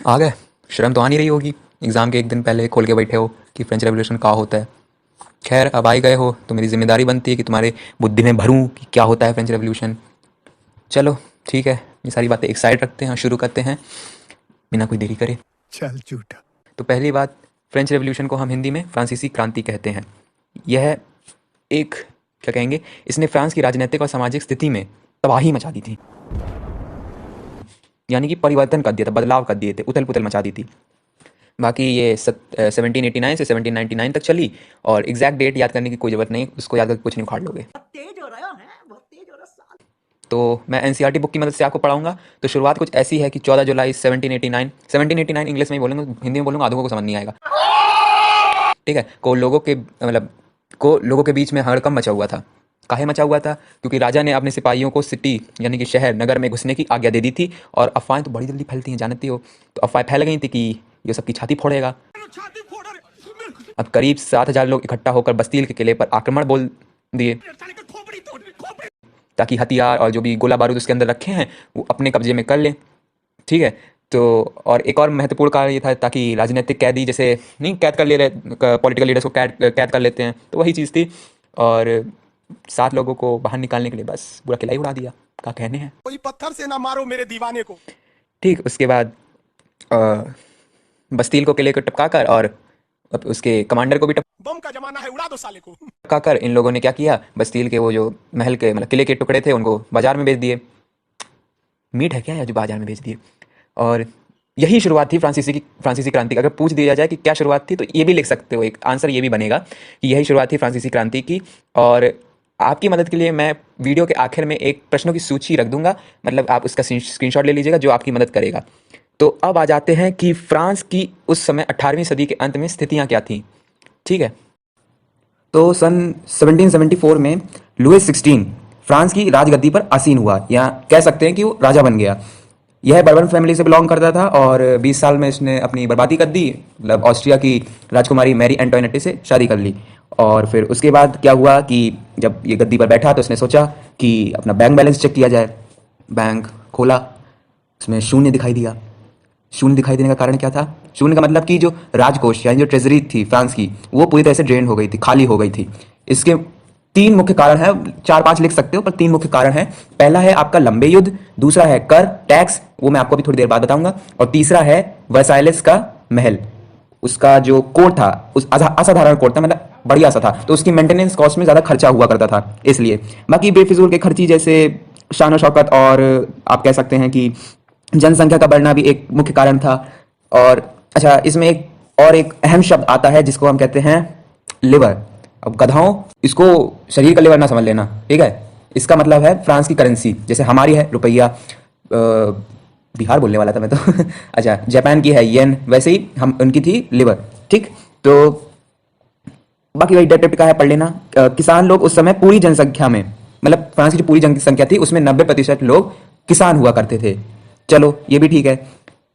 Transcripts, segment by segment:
आ गए। शर्म तो आ नहीं रही होगी, एग्ज़ाम के एक दिन पहले खोल के बैठे हो कि फ्रेंच रेवोल्यूशन क्या होता है। खैर अब आ ही गए हो तो मेरी जिम्मेदारी बनती है कि तुम्हारे बुद्धि में भरूं कि क्या होता है फ्रेंच रेवोल्यूशन। चलो ठीक है, ये सारी बातें एक साइड रखते हैं और शुरू करते हैं बिना कोई देरी करे। चल झूठा। तो पहली बात, फ्रेंच रेवोल्यूशन को हम हिंदी में फ्रांसीसी क्रांति कहते हैं। यह एक, क्या कहेंगे, इसने फ्रांस की राजनीतिक और सामाजिक स्थिति में तबाही मचा दी थी, यानी कि परिवर्तन कर दिया था, बदलाव कर दिए थे, उथल पुथल मचा दी थी। बाकी ये 1789 से 1799 तक चली, और एग्जैक्ट डेट याद करने की कोई ज़रूरत नहीं, उसको याद करके कुछ नहीं उखाड़ लोगे। तो मैं एनसीईआरटी बुक की मदद से आपको पढ़ाऊंगा। तो शुरुआत कुछ ऐसी है कि 14 जुलाई 1789 इंग्लिश में ही बोलूँगा, हिंदी में बोलूँगा, आधों को समझ नहीं आएगा, ठीक है। को लोगों के बीच में हड़कंप मचा हुआ था। काहे मचा हुआ था? क्योंकि राजा ने अपने सिपाहियों को सिटी यानी कि शहर नगर में घुसने की आज्ञा दे दी थी, और अफवाहें तो बड़ी जल्दी फैलती हैं, जानती हो। तो अफवाहें फैल गई थी कि ये सबकी छाती फोड़ेगा। अब करीब 7,000 लोग इकट्ठा होकर बस्तील के किले पर आक्रमण बोल दिए, ताकि हथियार और जो भी गोला बारूद उसके अंदर रखे हैं वो अपने कब्जे में कर लें, ठीक है। तो और एक और महत्वपूर्ण कारण ये था, ताकि राजनीतिक कैदी जैसे नहीं कैद कर ले रहे, पॉलिटिकल लीडर्स को कैद कर लेते हैं, तो वही चीज़ थी। और 7 लोगों को बाहर निकालने के लिए बस पूरा किला ही उड़ा दिया, क्या कहने हैं। कोई पत्थर से ना मारो मेरे दीवाने को। ठीक, उसके बाद बस्तील को किले को टपका कर और उसके कमांडर को भी बम का जमाना है, उड़ा दो साले को। टपका कर इन लोगों ने क्या किया, बस्तील के वो जो महल के मतलब किले के टुकड़े थे उनको बाजार में बेच दिए। मीट है क्या यार जो बाजार में बेच दिए। और यही शुरुआत थी फ्रांसीसी क्रांति की। अगर पूछ दिया जाए कि क्या शुरुआत थी, तो ये भी लिख सकते हो, एक आंसर ये भी बनेगा कि यही शुरुआत थी फ्रांसीसी क्रांति की। और आपकी मदद के लिए मैं वीडियो के आखिर में एक प्रश्नों की सूची रख दूंगा, मतलब आप उसका स्क्रीनशॉट ले लीजिएगा जो आपकी मदद करेगा। तो अब आ जाते हैं कि फ्रांस की उस समय 18वीं सदी के अंत में स्थितियाँ क्या थी, ठीक है। तो सन 1774 में लुइस 16 फ्रांस की राजगद्दी पर आसीन हुआ, या कह सकते हैं कि वो राजा बन गया। यह बर्बन फैमिली से बिलोंग करता था, और 20 साल में इसने अपनी बर्बादी कर दी, मतलब ऑस्ट्रिया की राजकुमारी मैरी एंटोइनेटी से शादी कर ली। और फिर उसके बाद क्या हुआ कि जब ये गद्दी पर बैठा तो इसने सोचा कि अपना बैंक बैलेंस चेक किया जाए। बैंक खोला, उसमें शून्य दिखाई दिया। शून्य दिखाई देने का कारण क्या था? शून्य का मतलब कि जो राजकोष यानी जो ट्रेजरी थी फ्रांस की, वो पूरी तरह से ड्रेन हो गई थी, खाली हो गई थी। इसके 3 मुख्य कारण है, 4-5 लिख सकते हो, पर 3 मुख्य कारण है। पहला है आपका लंबे युद्ध, दूसरा है कर टैक्स, वो मैं आपको अभी थोड़ी देर बाद बताऊंगा, और तीसरा है वर्साइलेस का महल। उसका जो कोड था उस असाधारण कोड था, मतलब बढ़िया सा था, तो उसकी मेंटेनेंस कॉस्ट में ज्यादा खर्चा हुआ करता था, इसलिए। बाकी बेफिजूल के खर्ची जैसे शान शौकत, और आप कह सकते हैं कि जनसंख्या का बढ़ना भी एक मुख्य कारण था। और अच्छा, इसमें एक अहम शब्द आता है जिसको हम कहते हैं लिवर। अब गधाओं, इसको शरीर का लिवर ना समझ लेना, ठीक है। इसका मतलब है फ्रांस की करेंसी, जैसे हमारी है रुपया, बिहार बोलने वाला था मैं तो अच्छा, जापान की है येन, वैसे ही हम उनकी थी लिवर, ठीक। तो बाकी वही डेट का है, पढ़ लेना। किसान लोग उस समय पूरी जनसंख्या में, मतलब फ्रांस की जो पूरी जनसंख्या थी उसमें 90% लोग किसान हुआ करते थे। चलो ये भी ठीक है,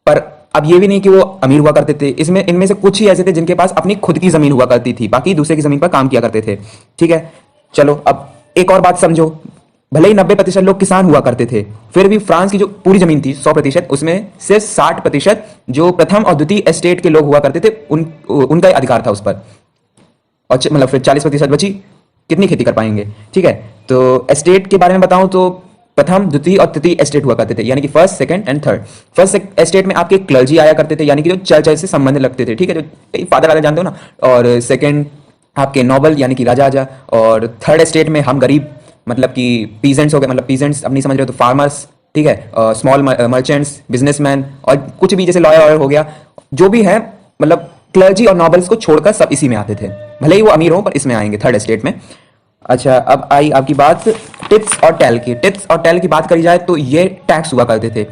पर अब ये भी नहीं कि वो अमीर हुआ करते थे। इसमें इनमें से कुछ ही ऐसे थे जिनके पास अपनी खुद की जमीन हुआ करती थी, बाकी दूसरे की जमीन पर काम किया करते थे, ठीक है। चलो अब एक और बात समझो, भले ही 90% लोग किसान हुआ करते थे, फिर भी फ्रांस की जो पूरी जमीन थी 100%, उसमें से 60% जो प्रथम और द्वितीय एस्टेट के लोग हुआ करते थे, उनका अधिकार था उस पर। और मतलब फिर 40% बची, कितनी खेती कर पाएंगे, ठीक है। तो एस्टेट के बारे में बताऊं तो प्रथम, द्वितीय और तृतीय एस्टेट हुआ करते थे, यानी कि first, second and third. First estate में आपके क्लर्जी आया करते थे, यानी कि जो चर्च से संबंध लगते थे, ठीक है, जो फादर वाले जानते हो ना। और सेकंड आपके नोबल यानी कि राजा आजा। और थर्ड एस्टेट में हम गरीब, मतलब कि पीजेंट्स हो गए, मतलब पीजेंट्स अपनी समझ रहे हो तो फार्मर्स, ठीक है, स्मॉल मर्चेंट्स, बिजनेसमैन, और कुछ भी जैसे लॉयर हो गया, जो भी है, मतलब क्लर्जी और नॉबल्स को छोड़कर सब इसी में आते थे, भले ही वो अमीर हो पर इसमें आएंगे थर्ड एस्टेट में। अच्छा, अब आई आपकी बात टिप्स और टैल की। टिप्स और टैल की बात करी जाए तो ये टैक्स हुआ करते थे,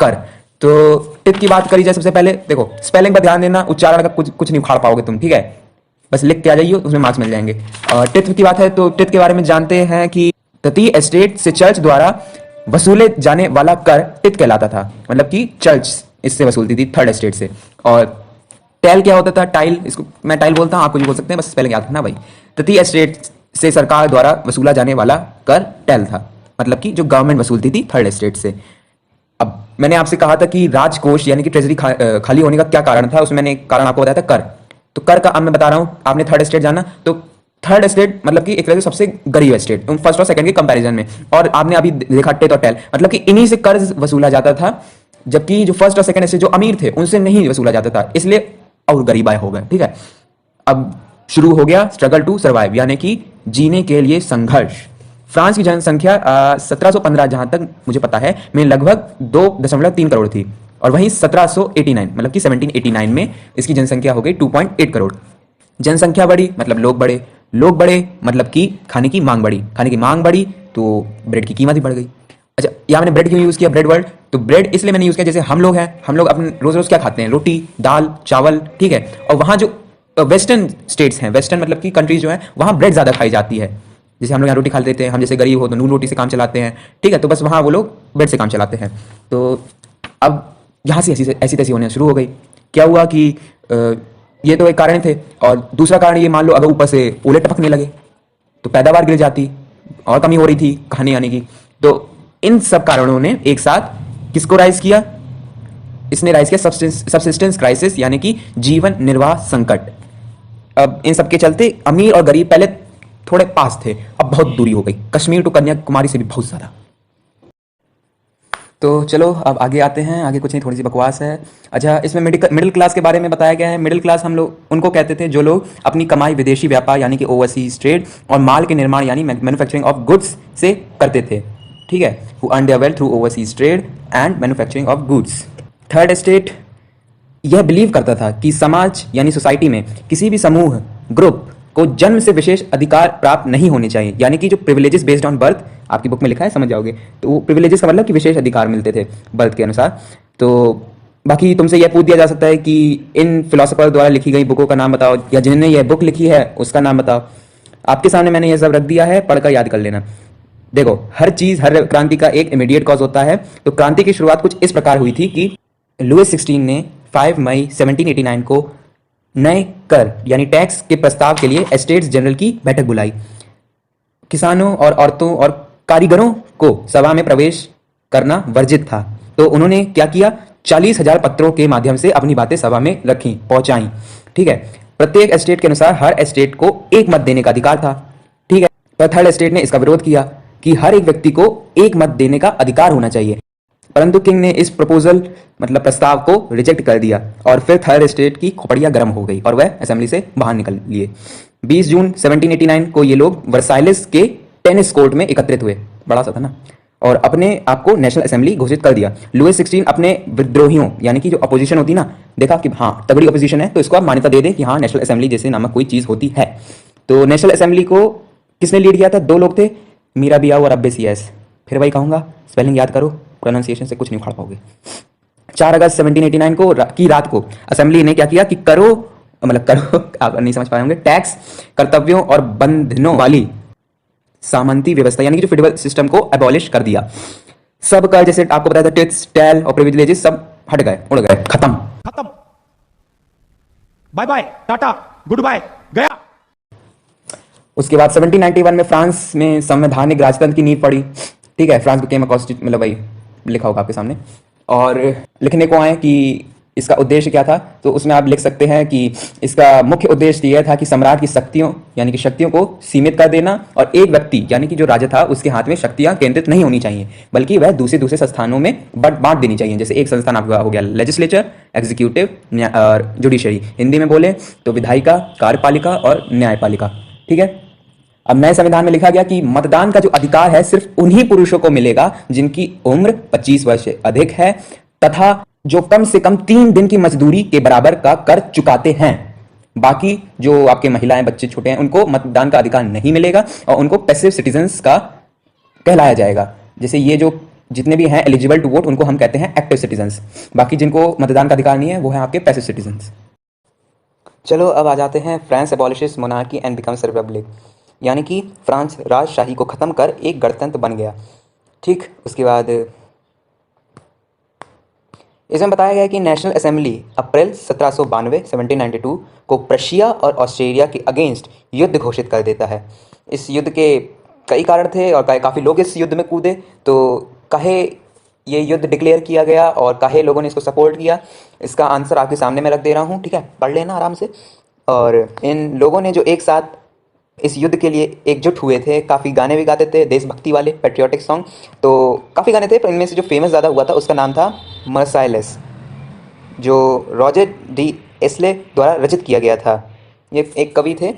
कर। तो टिप की बात करी जाए, सबसे पहले देखो स्पेलिंग पर ध्यान देना, उच्चारण का कुछ नहीं उखाड़ पाओगे तुम, ठीक है, बस लिख के आ जाइए, उसमें मार्क्स मिल जाएंगे। और टिप की बात है तो टिप के बारे में जानते हैं कि तृतीय एस्टेट से चर्च द्वारा वसूले जाने वाला कर टिप कहलाता था, मतलब कि चर्च इससे वसूलती थी थर्ड एस्टेट से। और टैल क्या होता था? टाइल, इसको मैं टाइल बोलता हूँ, आप कुछ बोल सकते हैं, बस स्पेलिंग याद रखना भाई। तृतीय एस्टेट से सरकार द्वारा वसूला जाने वाला कर टैल था, मतलब कि जो गवर्नमेंट वसूलती थी थर्ड एस्टेट से। अब मैंने आपसे कहा था कि राजकोष यानी कि ट्रेजरी खाली होने का क्या कारण था, उसमें मैंने एक कारण आपको बताया था कर। तो कर का अब मैं बता रहा हूँ, आपने थर्ड स्टेट जाना, तो थर्ड स्टेट मतलब कि एक तरह से सबसे गरीब स्टेट फर्स्ट और सेकंड के कंपैरिजन में। और आपने अभी देखा टेट और टेल, मतलब कि इन्हीं से कर्ज वसूला जाता था, जबकि जो फर्स्ट और सेकंड स्टेट जो अमीर थे उनसे नहीं वसूला जाता था, इसलिए और गरीब आए हो गए। ठीक है, अब शुरू हो गया स्ट्रगल टू सर्वाइव यानी कि जीने के लिए संघर्ष। फ्रांस की जनसंख्या 1715 जहां तक मुझे पता है में लगभग 2.3 करोड़ थी, और वहीं 1789 मतलब कि 1789 में इसकी जनसंख्या हो गई 2.8 करोड़। जनसंख्या बढ़ी मतलब लोग बढ़े मतलब कि खाने की मांग बढ़ी तो ब्रेड की कीमत भी बढ़ गई। अच्छा, यहाँ मैंने ब्रेड क्यों यूज़ किया, ब्रेड वर्ड, तो ब्रेड इसलिए मैंने यूज़ किया जैसे हम लोग अपने रोज़ रोज़ क्या खाते हैं, रोटी दाल चावल, ठीक है, और वहाँ जो वेस्टर्न स्टेट्स हैं, वेस्टर्न मतलब कि कंट्रीज जो है वहाँ ब्रेड ज़्यादा खाई जाती है। जैसे हम लोग यहाँ रोटी खा लेते हैं, हम जैसे गरीब हो तो नून रोटी से काम चलाते हैं, ठीक है, तो बस वहाँ वो लोग ब्रेड से काम चलाते हैं। तो अब यहाँ से ऐसी तैसी होने शुरू हो गई। क्या हुआ कि ये तो एक कारण थे, और दूसरा कारण ये मान लो अगर ऊपर से ओले टपकने लगे तो पैदावार गिर जाती, और कमी हो रही थी खाने आने की। तो इन सब कारणों ने एक साथ किसको राइज किया, इसने राइज किया सबसिस्टेंस क्राइसिस यानी कि जीवन निर्वाह संकट। अब इन सब के चलते अमीर और गरीब पहले थोड़े पास थे, अब बहुत दूरी हो गई, कश्मीर टू कन्याकुमारी से भी बहुत ज़्यादा। तो चलो अब आगे आते हैं, आगे कुछ नहीं, थोड़ी सी बकवास है। अच्छा, इसमें मिडिल क्लास के बारे में बताया गया है। मिडिल क्लास हम लोग उनको कहते थे जो लोग अपनी कमाई विदेशी व्यापार यानी कि ओवरसीज ट्रेड और माल के निर्माण यानी मैन्युफैक्चरिंग ऑफ गुड्स से करते थे, ठीक है, who earn there wealth through overseas trade and manufacturing of goods. Third state यह बिलीव करता था कि समाज यानी सोसाइटी में किसी भी समूह ग्रुप को जन्म से विशेष अधिकार प्राप्त नहीं होने चाहिए, यानी कि जो प्रिविलेजेस बेस्ड ऑन बर्थ, आपकी बुक में लिखा है समझ जाओगे, तो वो प्रिविलेजेस का मतलब कि विशेष अधिकार मिलते थे बर्थ के अनुसार। तो बाकी तुमसे यह पूछ दिया जा सकता है कि इन फिलोसोफर द्वारा लिखी गई बुकों का नाम बताओ, या जिन्होंने यह बुक लिखी है उसका नाम बताओ। आपके सामने मैंने यह सब रख दिया है, पढ़कर याद कर लेना। देखो, हर चीज, हर क्रांति का एक इमीडिएट कॉज होता है। तो क्रांति की शुरुआत कुछ इस प्रकार हुई थी कि लुइस 16 ने 5 मई 1789 को नए कर यानी टैक्स के प्रस्ताव के लिए एस्टेट्स जनरल की बैठक बुलाई। किसानों और औरतों और कारीगरों को सभा में प्रवेश करना वर्जित था, तो उन्होंने क्या किया, 40,000 पत्रों के माध्यम से अपनी बातें सभा में रखी, पहुंचाई, ठीक है। प्रत्येक एस्टेट के अनुसार हर एस्टेट को एक मत देने का अधिकार था, ठीक है, पर थर्ड एस्टेट ने इसका विरोध किया कि हर एक व्यक्ति को एक मत देने का अधिकार होना चाहिए। परंतु किंग ने इस प्रपोजल मतलब प्रस्ताव को रिजेक्ट कर दिया, और फिर थर्ड स्टेट की खोपड़ियां गर्म हो गई और वह असेंबली से बाहर निकल लिए। 20 जून 1789 को ये लोग वर्साइलेस के टेनिस कोर्ट में एकत्रित हुए, बड़ा सा था ना, और अपने आप को नेशनल असेंबली घोषित कर दिया। लुइस 16 अपने विद्रोहियों यानी कि जो अपोजिशन होती ना, देखा कि हाँ तगड़ी अपोजिशन है तो इसको आप मान्यता दे दे कि हाँ नेशनल असेंबली जैसे नामक कोई चीज होती है। तो नेशनल असेंबली को किसने लीड किया था, दो लोग थे, मीरा बियाऊ और अब्बे सियास। फिर वही कहूंगा, स्पेलिंग याद करो, प्रोनाउंसिएशन से कुछ नहीं उखाड़ पाओगे। 4 अगस्त 1789 को की रात को असेंबली ने क्या किया कि करो आप नहीं समझ पाए होंगे, टैक्स कर्तव्यों और बंधनों वाली सामंती व्यवस्था यानी कि जो फेडरल सिस्टम को एबॉलिश कर दिया। सब कर जैसे आपको बताया था टिट्स टैल और प्रिविलेजेस सब हट गए, उड़ गए, खत्म। Bye bye tata goodbye गया। उसके बाद 1791 में फ्रांस में संवैधानिक राजतंत्र की नींव पड़ी, ठीक है, फ्रांस बिकेम अ कॉन्स्टिट्यूशन, मतलब वही लिखा होगा आपके सामने। और लिखने को आए कि इसका उद्देश्य क्या था, तो उसमें आप लिख सकते हैं कि इसका मुख्य उद्देश्य यह था कि सम्राट की शक्तियों यानी कि शक्तियों को सीमित कर देना, और एक व्यक्ति यानी कि जो राजा था उसके हाथ में शक्तियां केंद्रित नहीं होनी चाहिए, बल्कि वह दूसरे संस्थानों में बांट देनी चाहिए। जैसे एक संस्थान आपका हो गया लेजिस्लेचर, एग्जीक्यूटिव और जुडिशरी, हिंदी में बोले तो विधायिका, कार्यपालिका और न्यायपालिका, ठीक है। अब नए संविधान में लिखा गया कि मतदान का जो अधिकार है सिर्फ उन्हीं पुरुषों को मिलेगा जिनकी उम्र 25 वर्ष से अधिक है, तथा जो कम से कम 3 दिन की मजदूरी के बराबर का कर चुकाते हैं। बाकी जो आपके महिलाएं, बच्चे छोटे हैं, उनको मतदान का अधिकार नहीं मिलेगा और उनको पैसिव सिटीजन्स का कहलाया जाएगा। जैसे ये जो जितने भी हैं एलिजिबल टू वोट उनको हम कहते हैं एक्टिव सिटीजन्स, बाकी जिनको मतदान का अधिकार नहीं है वो है आपके पैसिव सिटीजन्स। चलो अब आ जाते हैं France abolishes monarchy and becomes a republic, यानी कि फ्रांस राजशाही को ख़त्म कर एक गणतंत्र बन गया, ठीक। उसके बाद इसमें बताया गया कि नेशनल असेंबली अप्रैल 1792 1792 को प्रशिया और ऑस्ट्रेलिया के अगेंस्ट युद्ध घोषित कर देता है। इस युद्ध के कई कारण थे और काफ़ी लोग इस युद्ध में कूदे, तो कहे ये युद्ध डिक्लेयर किया गया और काहे लोगों ने इसको सपोर्ट किया, इसका आंसर आपके सामने मैं रख दे रहा हूँ, ठीक है, पढ़ लेना आराम से। और इन लोगों ने जो एक साथ इस युद्ध के लिए एकजुट हुए थे, काफ़ी गाने भी गाते थे देशभक्ति वाले पेट्रियाटिक सॉन्ग, तो काफ़ी गाने थे, पर इनमें से जो फेमस ज़्यादा हुआ था उसका नाम था मर्साइलेस, जो रॉजर डी एस्ले द्वारा रचित किया गया था। ये एक कवि थे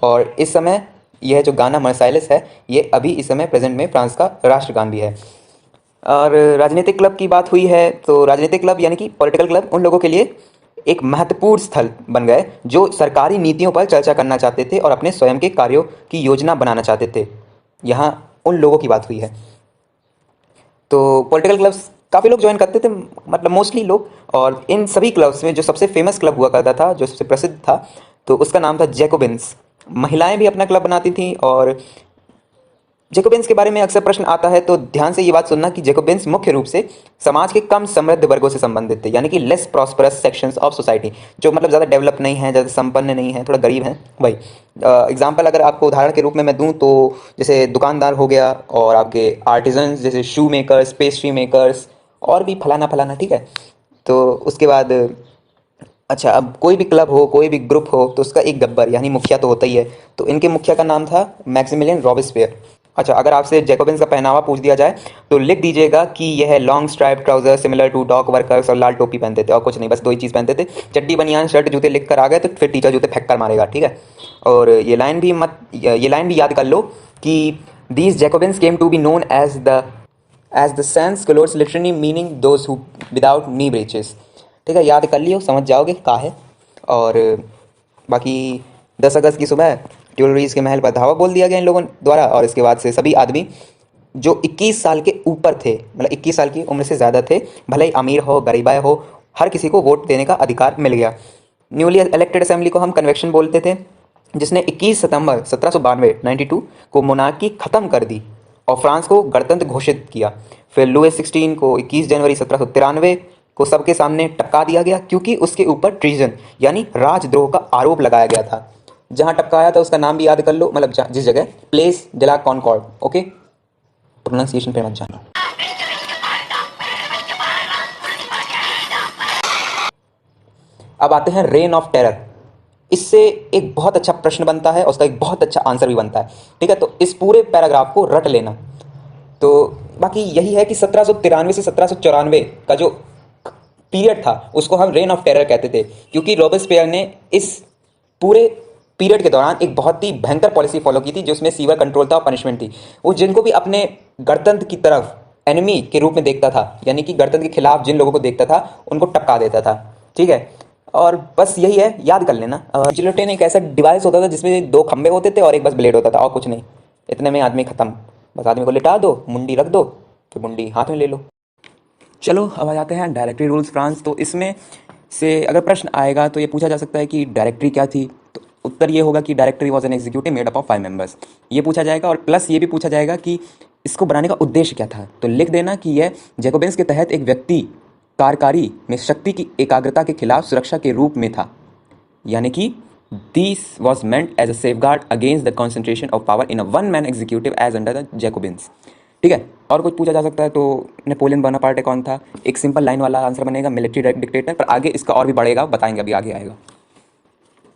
और इस समय यह जो गाना मर्साइलेस है ये अभी इस समय प्रेजेंट में फ्रांस का राष्ट्रगान भी है। और राजनीतिक क्लब की बात हुई है तो राजनीतिक क्लब यानी कि पॉलिटिकल क्लब उन लोगों के लिए एक महत्वपूर्ण स्थल बन गए जो सरकारी नीतियों पर चर्चा करना चाहते थे और अपने स्वयं के कार्यों की योजना बनाना चाहते थे। यहाँ उन लोगों की बात हुई है। तो पॉलिटिकल क्लब्स काफ़ी लोग ज्वाइन करते थे, मतलब मोस्टली लोग। और इन सभी क्लब्स में जो सबसे फेमस क्लब हुआ करता था, जो सबसे प्रसिद्ध था, तो उसका नाम था जैकोबिन्स। महिलाएं भी अपना क्लब बनाती थीं। और जैकोबिन्स के बारे में अक्सर प्रश्न आता है तो ध्यान से ये बात सुनना कि जैकोबिन्स मुख्य रूप से समाज के कम समृद्ध वर्गों से संबंधित थे, यानी कि less prosperous sections of society, जो मतलब ज़्यादा डेवलप नहीं है, ज़्यादा संपन्न नहीं है, थोड़ा गरीब हैं वही। एग्जाम्पल अगर आपको उदाहरण के रूप में मैं दूं तो जैसे दुकानदार हो गया और आपके आर्टिजन्स जैसे शू मेकर्स, पेस्ट्री मेकर्स और भी फलाना फलाना, ठीक है। तो उसके बाद अच्छा, अब कोई भी क्लब हो, कोई भी ग्रुप हो, तो उसका एक गब्बर यानी मुखिया तो होता ही है। तो इनके मुखिया का नाम था मैक्सिमिलियन रॉबेस्पियर। अच्छा, अगर आपसे जैकोबिन्स का पहनावा पूछ दिया जाए तो लिख दीजिएगा कि यह long stripe trouser similar to dock workers और लाल टोपी पहनते थे, और कुछ नहीं, बस दो ही चीज़ पहनते थे। चड्डी बनियान शर्ट जूते लिख कर आ गए तो फिर टीचर जूते फेंक कर मारेगा, ठीक है। और ये लाइन भी याद कर लो कि these Jacobins came to be known as the sans culottes, literally meaning those who without knee breeches, ठीक है। याद कर लियो, समझ जाओगे का है। और बाकी 10 अगस्त की सुबह ट्यूलरीज के महल पर धावा बोल दिया गया इन लोगों द्वारा, और इसके बाद से सभी आदमी जो 21 साल के ऊपर थे, मतलब 21 साल की उम्र से ज़्यादा थे, भले ही अमीर हो गरीबाय हो, हर किसी को वोट देने का अधिकार मिल गया। न्यूली इलेक्टेड असेंबली को हम कन्वेक्शन बोलते थे, जिसने 21 सितंबर 1792 92 को मोनार्की ख़त्म कर दी और फ्रांस को गणतंत्र घोषित किया। फिर लुई 16 को 21 जनवरी 1793 को सबके सामने टपका दिया गया, क्योंकि उसके ऊपर ट्रीजन यानी राजद्रोह का आरोप लगाया गया था। जहाँ टपकाया था उसका नाम भी याद कर लो, मतलब जिस जगह, place de la Concorde, okay. Pronunciation पे मत जाना। अब आते हैं रेन ऑफ टेरर। इससे एक बहुत अच्छा प्रश्न बनता है और उसका एक बहुत अच्छा आंसर भी बनता है, ठीक है। तो इस पूरे पैराग्राफ को रट लेना। तो बाकी यही है कि 1793 से 1794 का जो पीरियड था उसको हम रेन ऑफ टेरर कहते थे, क्योंकि रॉबेस्पियर ने इस पूरे पीरियड के दौरान एक बहुत ही भयंकर पॉलिसी फॉलो की थी, जिसमें सीवर कंट्रोल था और पनिशमेंट थी। वो जिनको भी अपने गणतंत्र की तरफ एनिमी के रूप में देखता था, यानी कि गणतंत्र के खिलाफ जिन लोगों को देखता था, उनको टपका देता था, ठीक है। और बस यही है, याद कर लेना। जिलोटिन एक ऐसा डिवाइस होता था जिसमें 2 खंबे होते थे और एक बस ब्लेड होता था, और कुछ नहीं। इतने में आदमी खत्म। बस आदमी को लिटा दो, मुंडी रख दो, फिर मुंडी हाथ में ले लो। चलो अब आ जाते हैं डायरेक्टरी रूल्स फ्रांस। तो इसमें से अगर प्रश्न आएगा तो ये पूछा जा सकता है कि डायरेक्टरी क्या थी। तो उत्तर ये होगा कि directory was an executive made up of 5 members. ये पूछा जाएगा, और प्लस ये भी पूछा जाएगा कि इसको बनाने का उद्देश्य क्या था। तो लिख देना कि यह जैकोबिन्स के तहत एक व्यक्ति कार्यकारी में शक्ति की एकाग्रता के खिलाफ सुरक्षा के रूप में था, यानी कि this was meant as a safeguard against the concentration of power in a one man executive as under the Jacobins, ठीक है। और कुछ पूछा जा सकता है तो नेपोलियन बोनापार्टे कौन था। एक सिंपल लाइन वाला आंसर बनेगा मिलिट्री डिक्टेटर, पर आगे इसका और भी बढ़ेगा, बताएंगे अभी आगे आएगा।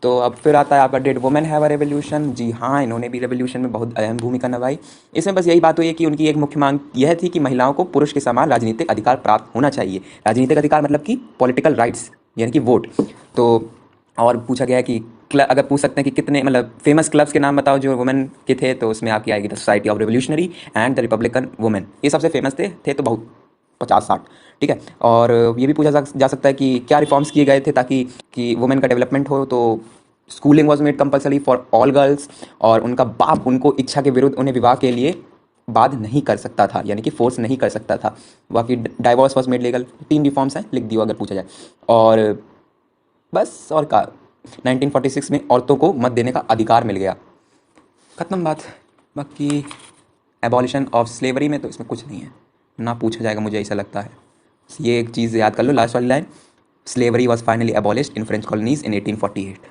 तो अब फिर आता है आपका did women have a revolution. जी हाँ, इन्होंने भी रेवोल्यूशन में बहुत अहम भूमिका निभाई। इसमें बस यही बात हुई है कि उनकी एक मुख्य मांग यह थी कि महिलाओं को पुरुष के समान राजनीतिक अधिकार प्राप्त होना चाहिए। राजनीतिक अधिकार मतलब कि पॉलिटिकल राइट्स, यानी कि वोट। तो और पूछा गया है कि अगर पूछ सकते हैं कि कितने मतलब फेमस क्लब्स के नाम बताओ जो वुमेन के थे, तो उसमें आपकी आएगी the society of revolutionary and the Republican women. ये सबसे फेमस थे तो बहुत 50-60, ठीक है। और ये भी पूछा जा सकता है कि क्या रिफॉर्म्स किए गए थे ताकि वुमेन का डेवलपमेंट हो। तो schooling was made compulsory for all girls, और उनका बाप उनको इच्छा के विरुद्ध उन्हें विवाह के लिए बाध्य नहीं कर सकता था, यानी कि फोर्स नहीं कर सकता था। बाकी divorce was made legal. 3 reforms हैं, लिख दियो अगर पूछा जाए। और बस, और का 1946 में औरतों को मत देने का अधिकार मिल गया। ख़त्म बात। बाकी एबॉलिशन ऑफ स्लेवरी में तो इसमें कुछ नहीं है, ना पूछा जाएगा, मुझे ऐसा लगता है। ये एक चीज़ याद कर लो, लास्ट वाली line, slavery was finally abolished in French colonies इन 1848,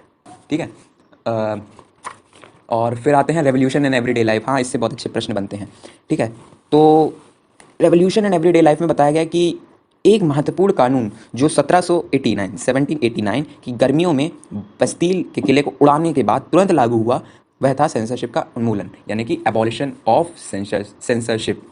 ठीक है। और फिर आते हैं रेवोल्यूशन इन एवरीडे लाइफ। हाँ, इससे बहुत अच्छे प्रश्न बनते हैं, ठीक है। तो रेवोल्यूशन एंड एवरीडे लाइफ में बताया गया कि एक महत्वपूर्ण कानून जो 1789 की गर्मियों में बस्तील के किले को उड़ाने के बाद तुरंत लागू हुआ, वह था सेंसरशिप का उन्मूलन, यानी कि एबॉलिशन ऑफ सेंसरशिप।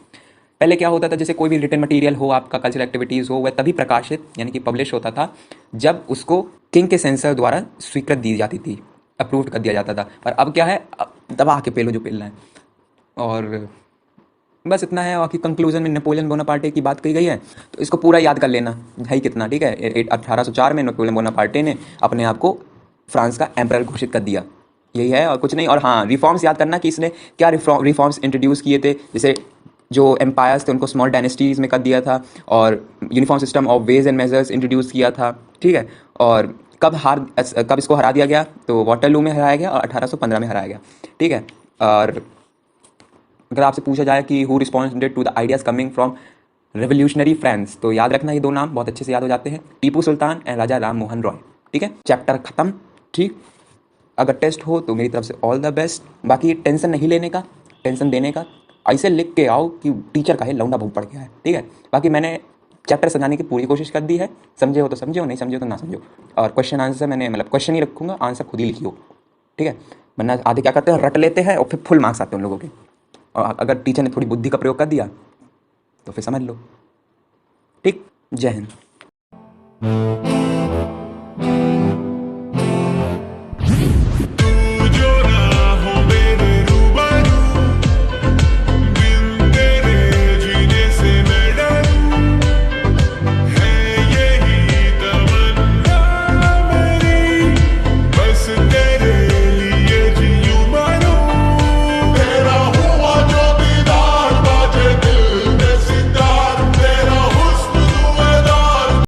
पहले क्या होता था, जैसे कोई भी रिटन मटेरियल हो, आपका कल्चरल एक्टिविटीज़ हो, वह तभी प्रकाशित यानी कि पब्लिश होता था जब उसको किंग के सेंसर द्वारा स्वीकृत दी जाती थी, अप्रूव कर दिया जाता था। पर अब क्या है, अब दबा के पेलो जो पेलना है। और बस इतना है। बाकी कंक्लूजन में नेपोलियन बोनापार्टे की बात कही गई है, तो इसको पूरा याद कर लेना है कितना, ठीक है। 1804 में नेपोलियन बोनापार्टे ने अपने आप को फ्रांस का एम्परर घोषित कर दिया, यही है और कुछ नहीं। और हाँ, रिफॉर्म्स याद करना कि इसने क्या रिफॉर्म्स इंट्रोड्यूस किए थे, जैसे जो एम्पायर्स थे उनको स्मॉल डायनेस्टीज़ में कर दिया था, और uniform system of ways and measures introduce किया था, ठीक है। और कब इसको हरा दिया गया, तो वाटरलू में हराया गया और 1815 में हराया गया, ठीक है। और अगर आपसे पूछा जाए कि who responded to the ideas coming from revolutionary France, तो याद रखना ये दो नाम बहुत अच्छे से याद हो जाते हैं, टीपू सुल्तान एंड राजा राम मोहन रॉय, ठीक है। चैप्टर खत्म, ठीक। अगर टेस्ट हो तो मेरी तरफ से ऑल द बेस्ट। बाकी टेंशन नहीं लेने का, टेंशन देने का, ऐसे लिख के आओ कि टीचर का है लौंडा बहुत पड़ गया है, ठीक है। बाकी मैंने चैप्टर समझाने की पूरी कोशिश कर दी है, समझे हो तो समझो, नहीं समझे हो तो ना समझो। और क्वेश्चन आंसर मैंने क्वेश्चन ही रखूँगा, आंसर खुद ही लिखियो, ठीक है। वरना आधे क्या करते हैं, रट लेते हैं और फिर फुल मार्क्स आते हैं उन लोगों के। और अगर टीचर ने थोड़ी बुद्धि का प्रयोग कर दिया तो फिर समझ लो, ठीक। जय हिंद।